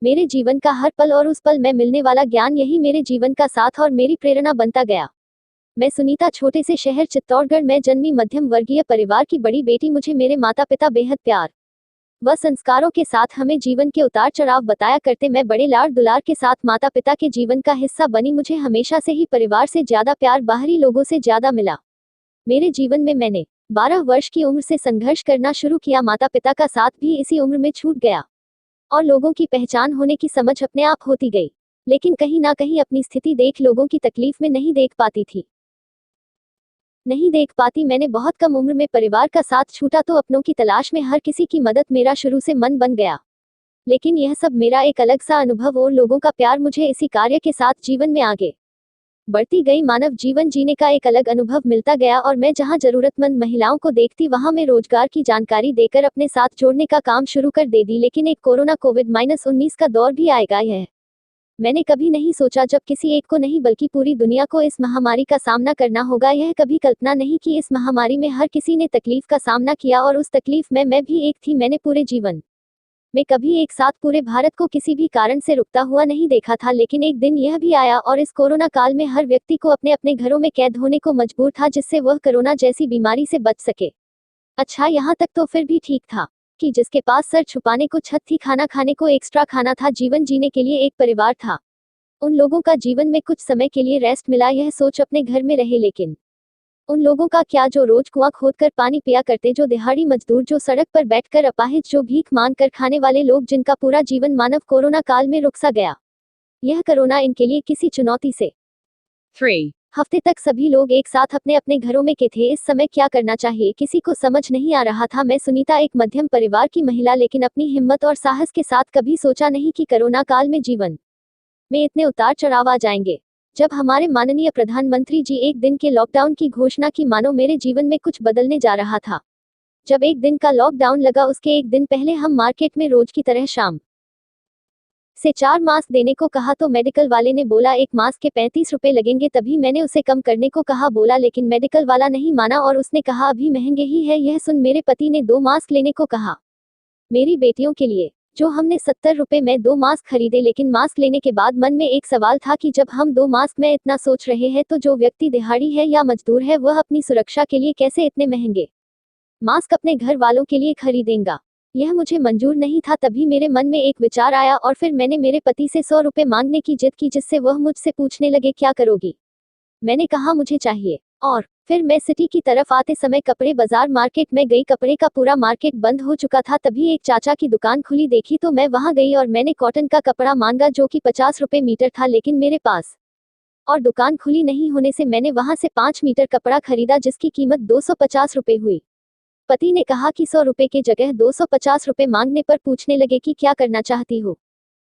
मेरे जीवन का हर पल और उस पल में मिलने वाला ज्ञान यही मेरे जीवन का साथ और मेरी प्रेरणा बनता गया। मैं सुनीता, छोटे से शहर चित्तौड़गढ़ में जन्मी मध्यम वर्गीय परिवार की बड़ी बेटी। मुझे मेरे माता पिता बेहद प्यार व संस्कारों के साथ हमें जीवन के उतार चढ़ाव बताया करते। मैं बड़े लाड़ दुलार के साथ माता पिता के जीवन का हिस्सा बनी। मुझे हमेशा से ही परिवार से ज्यादा प्यार बाहरी लोगों से ज्यादा मिला। मेरे जीवन में मैंने 12 वर्ष की उम्र से संघर्ष करना शुरू किया। माता पिता का साथ भी इसी उम्र में छूट गया और लोगों की पहचान होने की समझ अपने आप होती गई, लेकिन कहीं ना कहीं अपनी स्थिति देख लोगों की तकलीफ में नहीं देख पाती। मैंने बहुत कम उम्र में परिवार का साथ छूटा तो अपनों की तलाश में हर किसी की मदद मेरा शुरू से मन बन गया। लेकिन यह सब मेरा एक अलग सा अनुभव और लोगों का प्यार मुझे इसी कार्य के साथ जीवन में आगे बढ़ती गई। मानव जीवन जीने का एक अलग अनुभव मिलता गया और मैं जहां जरूरतमंद महिलाओं को देखती वहां मैं रोजगार की जानकारी देकर अपने साथ जोड़ने का काम शुरू कर दे दी। लेकिन एक कोरोना कोविड-19 का दौर भी आएगा। यह मैंने कभी नहीं सोचा, जब किसी एक को नहीं बल्कि पूरी दुनिया को इस महामारी का सामना करना होगा। यह कभी कल्पना नहीं कि इस महामारी में हर किसी ने तकलीफ का सामना किया और उस तकलीफ में मैं भी एक थी। मैंने पूरे जीवन में कभी एक साथ पूरे भारत को किसी भी कारण से रुकता हुआ नहीं देखा था, लेकिन एक दिन यह भी आया और इस कोरोना काल में हर व्यक्ति को अपने अपने घरों में कैद होने को मजबूर था, जिससे वह कोरोना जैसी बीमारी से बच सके। अच्छा, यहाँ तक तो फिर भी ठीक था कि जिसके पास सर छुपाने को छत थी, खाना खाने को एक्स्ट्रा खाना था, जीवन जीने के लिए एक परिवार था। उन लोगों का जीवन में कुछ समय के लिए रेस्ट मिला, यह सोच अपने घर में रहे। लेकिन उन लोगों का क्या जो रोज कुआं खोदकर पानी पिया करते, जो दिहाड़ी मजदूर, जो सड़क पर बैठकर अपाहिज, जो भीख मांग कर खाने वाले लोग, जिनका पूरा जीवन मानव कोरोना काल में रुक सा गया। यह कोरोना इनके लिए किसी चुनौती से 3 हफ्ते तक सभी लोग एक साथ अपने अपने घरों में के थे। इस समय क्या करना चाहिए किसी को समझ नहीं आ रहा था। मैं सुनीता, एक मध्यम परिवार की महिला, लेकिन अपनी हिम्मत और साहस के साथ कभी सोचा नहीं कि कोरोना काल में जीवन में इतने उतार चढ़ाव आ जाएंगे। जब हमारे माननीय प्रधानमंत्री जी एक दिन के लॉकडाउन की घोषणा की, मानो मेरे जीवन में कुछ बदलने जा रहा था। जब एक दिन का लॉकडाउन लगा, उसके एक दिन पहले हम मार्केट में रोज की तरह शाम से 4 मास्क देने को कहा तो मेडिकल वाले ने बोला एक मास्क के 35 रुपए लगेंगे। तभी मैंने उसे कम करने को कहा, बोला, लेकिन मेडिकल वाला नहीं माना और उसने कहा अभी महंगे ही है। यह सुन मेरे पति ने 2 मास्क लेने को कहा मेरी बेटियों के लिए, जो हमने 70 रुपए में 2 मास्क खरीदे। लेकिन मास्क लेने के बाद मन में एक सवाल था कि जब हम 2 मास्क में इतना सोच रहे हैं तो जो व्यक्ति दिहाड़ी है या मजदूर है, वह अपनी सुरक्षा के लिए कैसे इतने महंगे मास्क अपने घर वालों के लिए खरीदेगा। यह मुझे मंजूर नहीं था। तभी मेरे मन में एक विचार आया और फिर मैंने मेरे पति से 100 रुपए मांगने की जिद की, जिससे वह मुझसे पूछने लगे क्या करोगी। मैंने कहा मुझे चाहिए और फिर मैं सिटी की तरफ आते समय कपड़े बाजार मार्केट में गई। कपड़े का पूरा मार्केट बंद हो चुका था। तभी एक चाचा की दुकान खुली देखी तो मैं वहां गई और मैंने कॉटन का कपड़ा मांगा, जो कि 50 रुपए मीटर था, लेकिन मेरे पास और दुकान खुली नहीं होने से मैंने वहां से 5 मीटर कपड़ा खरीदा, जिसकी कीमत 250 रुपए हुई। पति ने कहा कि 100 रुपए के जगह 250 रुपए मांगने पर पूछने लगे कि क्या करना चाहती हो।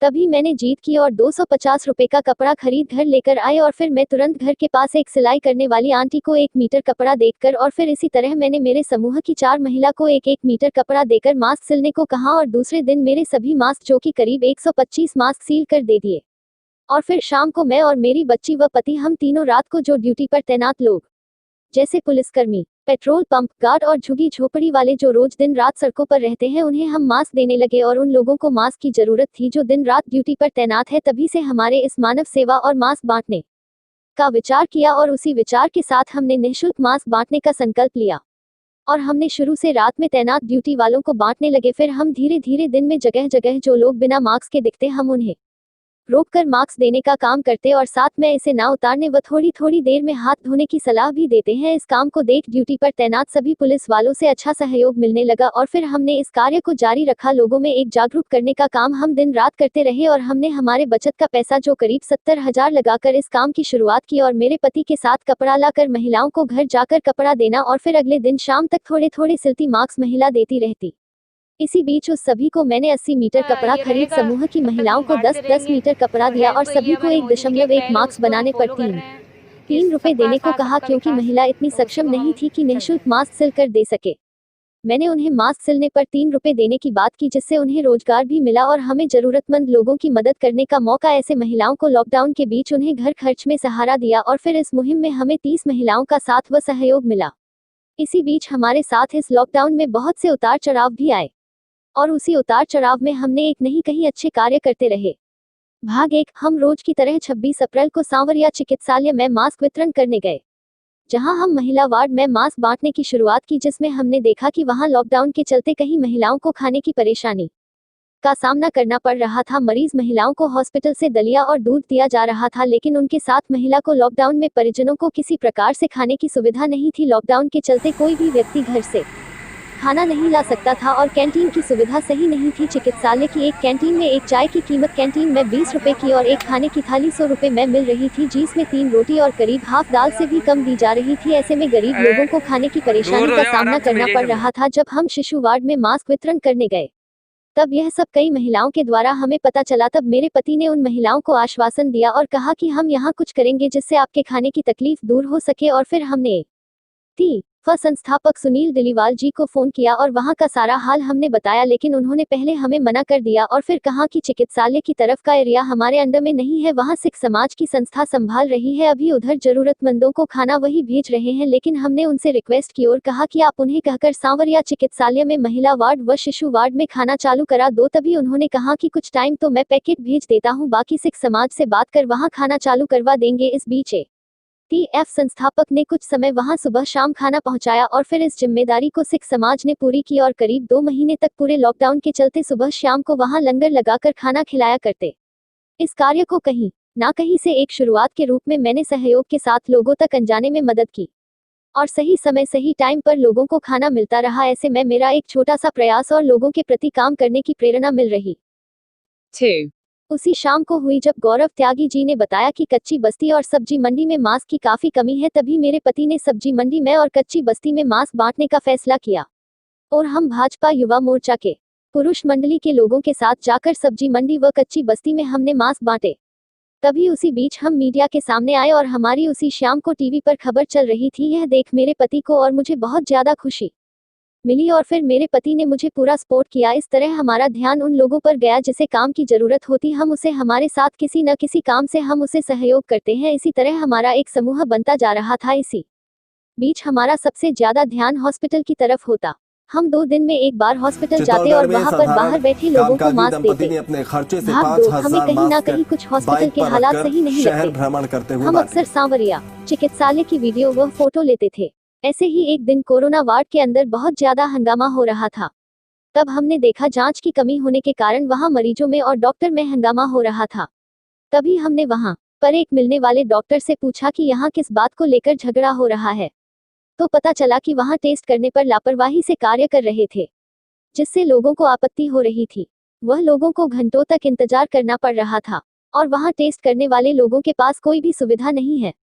तभी मैंने जीत की और 250 रुपए का कपड़ा खरीद घर लेकर आए और फिर मैं तुरंत घर के पास एक सिलाई करने वाली आंटी को 1 मीटर कपड़ा देकर और फिर इसी तरह मैंने मेरे समूह की 4 महिला को 1-1 मीटर कपड़ा देकर मास्क सिलने को कहा और दूसरे दिन मेरे सभी मास्क, जो कि करीब 125 मास्क, सील कर दे दिए। और फिर शाम को मैं और मेरी बच्ची व पति, हम तीनों रात को जो ड्यूटी पर तैनात लोग, जैसे पुलिसकर्मी, पेट्रोल पंप गार्ड और झुग्गी झोपड़ी वाले जो रोज दिन रात सड़कों पर रहते हैं, उन्हें हम मास्क देने लगे और उन लोगों को मास्क की जरूरत थी जो दिन रात ड्यूटी पर तैनात है। तभी से हमारे इस मानव सेवा और मास्क बांटने का विचार किया और उसी विचार के साथ हमने निःशुल्क मास्क बांटने का संकल्प लिया और हमने शुरू से रात में तैनात ड्यूटी वालों को बांटने लगे। फिर हम धीरे धीरे दिन में जगह जगह जो लोग बिना मास्क के दिखते, हम उन्हें रोककर मास्क देने का काम करते और साथ में इसे ना उतारने व थोड़ी थोड़ी देर में हाथ धोने की सलाह भी देते हैं। इस काम को देख ड्यूटी पर तैनात सभी पुलिस वालों से अच्छा सहयोग मिलने लगा और फिर हमने इस कार्य को जारी रखा। लोगों में एक जागरूक करने का काम हम दिन रात करते रहे और हमने हमारे बचत का पैसा, जो करीब 70,000 लगाकर इस काम की शुरुआत की और मेरे पति के साथ कपड़ा लाकर महिलाओं को घर जाकर कपड़ा देना और फिर अगले दिन शाम तक थोड़े थोड़े सिलती मास्क महिला देती रहती। इसी बीच उस सभी को मैंने 80 मीटर कपड़ा खरीद समूह की महिलाओं को 10-10 मीटर कपड़ा दिया और सभी को 1.1 मास्क बनाने पर 3 रुपए देने को कहा, क्योंकि महिला इतनी सक्षम नहीं थी कि निःशुल्क मास्क सिलकर दे सके। मैंने उन्हें मास्क सिलने पर 3 रुपए देने की बात की, जिससे उन्हें रोजगार भी मिला और हमें जरूरतमंद लोगों की मदद करने का मौका। ऐसे महिलाओं को लॉकडाउन के बीच उन्हें घर खर्च में सहारा दिया और फिर इस मुहिम में हमें 30 महिलाओं का साथ व सहयोग मिला। इसी बीच हमारे साथ इस लॉकडाउन में बहुत से उतार चढ़ाव भी आए और उसी उतार चढ़ाव में हमने एक नहीं कहीं अच्छे कार्य करते रहे। भाग 1, हम रोज की तरह 26 अप्रैल को सांवरिया चिकित्सालय में मास्क वितरण करने गए, जहां हम महिला वार्ड में मास्क बांटने की शुरुआत की, जिसमें हमने देखा कि वहां लॉकडाउन के चलते कई महिलाओं को खाने की परेशानी का सामना करना पड़ रहा था। मरीज महिलाओं को हॉस्पिटल से दलिया और दूध दिया जा रहा था, लेकिन उनके साथ महिला को लॉकडाउन में परिजनों को किसी प्रकार से खाने की सुविधा नहीं थी। लॉकडाउन के चलते कोई भी व्यक्ति घर से खाना नहीं ला सकता था और कैंटीन की सुविधा सही नहीं थी। चिकित्सालय की एक कैंटीन में एक चाय की कीमत कैंटीन में 20 रुपए की और एक खाने की थाली 100 रुपए में मिल रही थी, जिसमें 3 रोटी और करीब हाफ दाल से भी कम दी जा रही थी। ऐसे में गरीब लोगों को खाने की परेशानी का सामना करना पड़ रहा था। जब हम शिशु वार्ड में मास्क वितरण करने गए, तब यह सब कई महिलाओं के द्वारा हमें पता चला। तब मेरे पति ने उन महिलाओं को आश्वासन दिया और कहा कि हम यहाँ कुछ करेंगे जिससे आपके खाने की तकलीफ दूर हो सके। और फिर हमने संस्थापक सुनील दिलीवाल जी को फोन किया और वहां का सारा हाल हमने बताया, लेकिन उन्होंने पहले हमें मना कर दिया और फिर कहा कि चिकित्सालय की तरफ का एरिया हमारे अंडर में नहीं है, वहां सिख समाज की संस्था संभाल रही है, अभी उधर जरूरतमंदों को खाना वही भेज रहे हैं। लेकिन हमने उनसे रिक्वेस्ट की और कहा कि आप उन्हें कहकर सांवरिया चिकित्सालय में महिला वार्ड व शिशु वार्ड में खाना चालू करा दो। तभी उन्होंने कहा कि कुछ टाइम तो मैं पैकेट भेज देता हूँ, बाकी सिख समाज से बात कर वहाँ खाना चालू करवा देंगे। इस बीच TF संस्थापक ने कुछ समय वहां सुबह शाम खाना पहुंचाया और फिर इस जिम्मेदारी को सिख समाज ने पूरी की और करीब 2 महीने तक पूरे लॉकडाउन के चलते सुबह शाम को वहां लंगर लगाकर खाना खिलाया करते। इस कार्य को कहीं ना कहीं से एक शुरुआत के रूप में मैंने सहयोग के साथ लोगों तक अंजाने में मदद की और सही समय सही टाइम पर लोगों को खाना मिलता रहा। ऐसे में मेरा एक छोटा सा प्रयास और लोगों के प्रति काम करने की प्रेरणा मिल रही। 2. उसी शाम को हुई जब गौरव त्यागी जी ने बताया कि कच्ची बस्ती और सब्जी मंडी में मास्क की काफी कमी है, तभी मेरे पति ने सब्जी मंडी में और कच्ची बस्ती में मास्क बांटने का फैसला किया और हम भाजपा युवा मोर्चा के पुरुष मंडली के लोगों के साथ जाकर सब्जी मंडी व कच्ची बस्ती में हमने मास्क बांटे। तभी उसी बीच हम मीडिया के सामने आए और हमारी उसी शाम को टीवी पर खबर चल रही थी। यह देख मेरे पति को और मुझे बहुत ज्यादा खुशी मिली और फिर मेरे पति ने मुझे पूरा सपोर्ट किया। इस तरह हमारा ध्यान उन लोगों पर गया जिसे काम की जरूरत होती, हम उसे हमारे साथ किसी न किसी काम से हम उसे सहयोग करते हैं। इसी तरह हमारा एक समूह बनता जा रहा था। इसी बीच हमारा सबसे ज्यादा ध्यान हॉस्पिटल की तरफ होता। हम 2 दिन में एक बार हॉस्पिटल जाते और वहां पर बाहर बैठे लोगों को मास्क देते। भाग 2, हमें कहीं ना कहीं कुछ हॉस्पिटल के हालात सही नहीं लगते। हम अक्सर सांवरिया चिकित्सालय की वीडियो व फोटो लेते थे। ऐसे ही एक दिन कोरोना वार्ड के अंदर बहुत ज्यादा हंगामा हो रहा था। तब हमने देखा जांच की कमी होने के कारण वहां मरीजों में और डॉक्टर में हंगामा हो रहा था। तभी हमने वहां पर एक मिलने वाले डॉक्टर से पूछा कि यहाँ किस बात को लेकर झगड़ा हो रहा है, तो पता चला कि वहां टेस्ट करने पर लापरवाही से कार्य कर रहे थे, जिससे लोगों को आपत्ति हो रही थी। वह लोगों को घंटों तक इंतजार करना पड़ रहा था और वहां टेस्ट करने वाले लोगों के पास कोई भी सुविधा नहीं है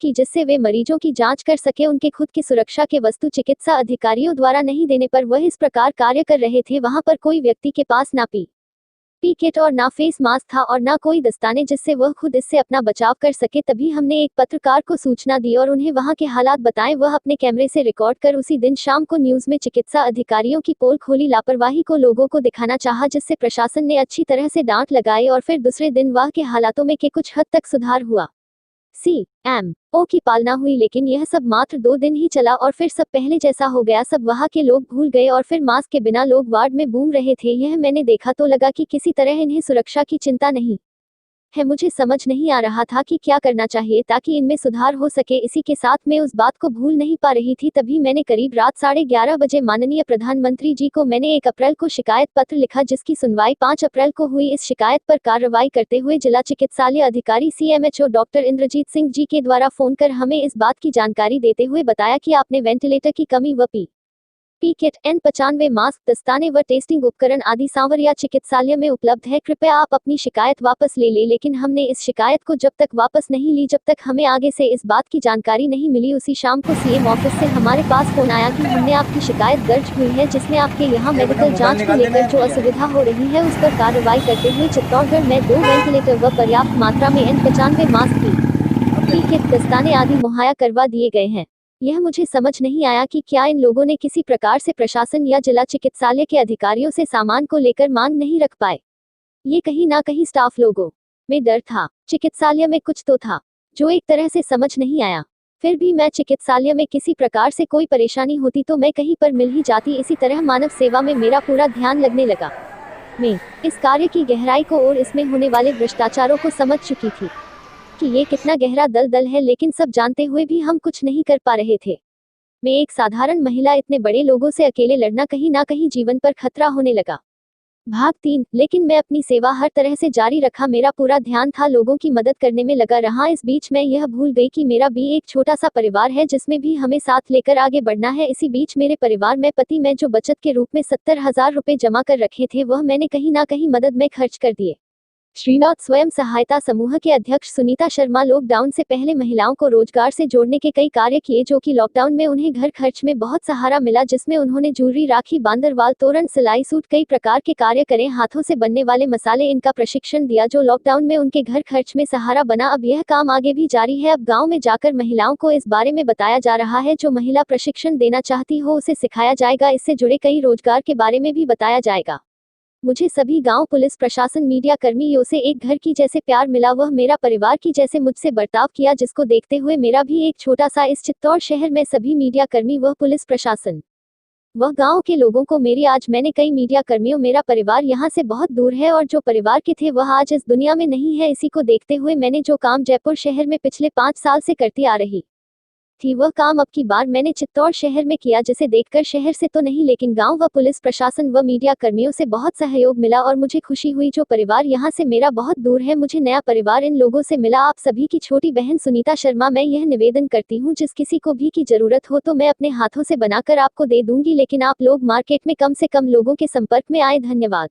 कि जिससे वे मरीजों की जांच कर सके। उनके खुद की सुरक्षा के वस्तु चिकित्सा अधिकारियों द्वारा नहीं देने पर वह इस प्रकार कार्य कर रहे थे। वहां पर कोई व्यक्ति के पास ना पी किट और ना फेस मास्क था और ना कोई दस्ताने जिससे वह खुद इससे अपना बचाव कर सके। तभी हमने एक पत्रकार को सूचना दी और उन्हें वहां के हालात बताए। वह अपने कैमरे से रिकॉर्ड कर उसी दिन शाम को न्यूज में चिकित्सा अधिकारियों की पोल खोली लापरवाही को लोगों को दिखाना चाहा, जिससे प्रशासन ने अच्छी तरह से डांट लगाई और फिर दूसरे दिन वह के हालातों में के कुछ हद तक सुधार हुआ। CMO की पालना हुई, लेकिन यह सब मात्र 2 दिन ही चला और फिर सब पहले जैसा हो गया। सब वहां के लोग भूल गए और फिर मास्क के बिना लोग वार्ड में घूम रहे थे। यह मैंने देखा तो लगा कि किसी तरह इन्हें सुरक्षा की चिंता नहीं है। मुझे समझ नहीं आ रहा था कि क्या करना चाहिए ताकि इनमें सुधार हो सके। इसी के साथ मैं उस बात को भूल नहीं पा रही थी। तभी मैंने करीब रात 11:30 बजे माननीय प्रधानमंत्री जी को मैंने 1 अप्रैल को शिकायत पत्र लिखा, जिसकी सुनवाई 5 अप्रैल को हुई। इस शिकायत पर कार्रवाई करते हुए जिला चिकित्सालय अधिकारी CMHO डॉक्टर इंद्रजीत सिंह जी के द्वारा फोन कर हमें इस बात की जानकारी देते हुए बताया कि आपने वेंटिलेटर की कमी व पी किट N95 मास्क दस्ताने व टेस्टिंग उपकरण आदि सांवरिया चिकित्सालय में उपलब्ध है, कृपया आप अपनी शिकायत वापस ले लें। लेकिन हमने इस शिकायत को जब तक वापस नहीं ली जब तक हमें आगे से इस बात की जानकारी नहीं मिली। उसी शाम को CM ऑफिस से हमारे पास फोन आया कि हमने आपकी शिकायत दर्ज हुई है, जिसमें आपके यहाँ मेडिकल जांच को लेकर जो असुविधा हो रही है उस पर कार्रवाई करते हुए चित्तौड़गढ़ में 2 वेंटिलेटर व पर्याप्त मात्रा में N95 मास्क पी किट दस्ताने आदि मुहैया करवा दिए गए हैं। यह मुझे समझ नहीं आया कि क्या इन लोगों ने किसी प्रकार से प्रशासन या जिला चिकित्सालय के अधिकारियों से सामान को लेकर मांग नहीं रख पाए। ये कहीं ना कहीं स्टाफ लोगों में डर था, चिकित्सालय में कुछ तो था जो एक तरह से समझ नहीं आया। फिर भी मैं चिकित्सालय में किसी प्रकार से कोई परेशानी होती तो मैं कहीं पर मिल ही जाती। इसी तरह मानव सेवा में मेरा पूरा ध्यान लगने लगा। मैं इस कार्य की गहराई को और इसमें होने वाले भ्रष्टाचारों को समझ चुकी थी कि ये कितना गहरा दलदल है, लेकिन सब जानते हुए भी हम कुछ नहीं कर पा रहे थे। मैं एक साधारण महिला, इतने बड़े लोगों से अकेले लड़ना कहीं ना कहीं जीवन पर खतरा होने लगा। भाग 3। लेकिन मैं अपनी सेवा हर तरह से जारी रखा। मेरा पूरा ध्यान था लोगों की मदद करने में लगा रहा। इस बीच मैं यह भूल गई कि मेरा भी एक छोटा सा परिवार है जिसमें भी हमें साथ लेकर आगे बढ़ना है। इसी बीच मेरे परिवार में पति मैं जो बचत के रूप में 70,000 रुपए जमा कर रखे थे वह मैंने कहीं ना कहीं मदद में खर्च कर दिए। श्रीनाथ स्वयं सहायता समूह के अध्यक्ष सुनीता शर्मा लॉकडाउन से पहले महिलाओं को रोजगार से जोड़ने के कई कार्य किए जो कि लॉकडाउन में उन्हें घर खर्च में बहुत सहारा मिला, जिसमें उन्होंने जूलरी, राखी, बांदरवाल, तोरण, सिलाई सूट, कई प्रकार के कार्य करें। हाथों से बनने वाले मसाले, इनका प्रशिक्षण दिया जो लॉकडाउन में उनके घर खर्च में सहारा बना। अब यह काम आगे भी जारी है। अब गाँव में जाकर महिलाओं को इस बारे में बताया जा रहा है। जो महिला प्रशिक्षण देना चाहती हो उसे सिखाया जाएगा। इससे जुड़े कई रोजगार के बारे में भी बताया जाएगा। मुझे सभी गांव, पुलिस प्रशासन, मीडिया कर्मियों से एक घर की जैसे प्यार मिला। वह मेरा परिवार की जैसे मुझसे बर्ताव किया, जिसको देखते हुए मेरा भी एक छोटा सा इस चित्तौड़ शहर में सभी मीडिया कर्मी, वह पुलिस प्रशासन, वह गांव के लोगों को मेरी, आज मैंने कई मीडिया कर्मियों, मेरा परिवार यहाँ से बहुत दूर है और जो परिवार के थे वह आज इस दुनिया में नहीं है। इसी को देखते हुए मैंने जो काम जयपुर शहर में पिछले 5 साल से करती आ रही थी वह काम अब की बार मैंने चित्तौड़ शहर में किया, जिसे देखकर शहर से तो नहीं लेकिन गांव व पुलिस प्रशासन व मीडिया कर्मियों से बहुत सहयोग मिला और मुझे खुशी हुई। जो परिवार यहां से मेरा बहुत दूर है, मुझे नया परिवार इन लोगों से मिला। आप सभी की छोटी बहन सुनीता शर्मा। मैं यह निवेदन करती हूँ, जिस किसी को भी की जरूरत हो तो मैं अपने हाथों से बनाकर आपको दे दूंगी, लेकिन आप लोग मार्केट में कम से कम लोगों के संपर्क में आए। धन्यवाद।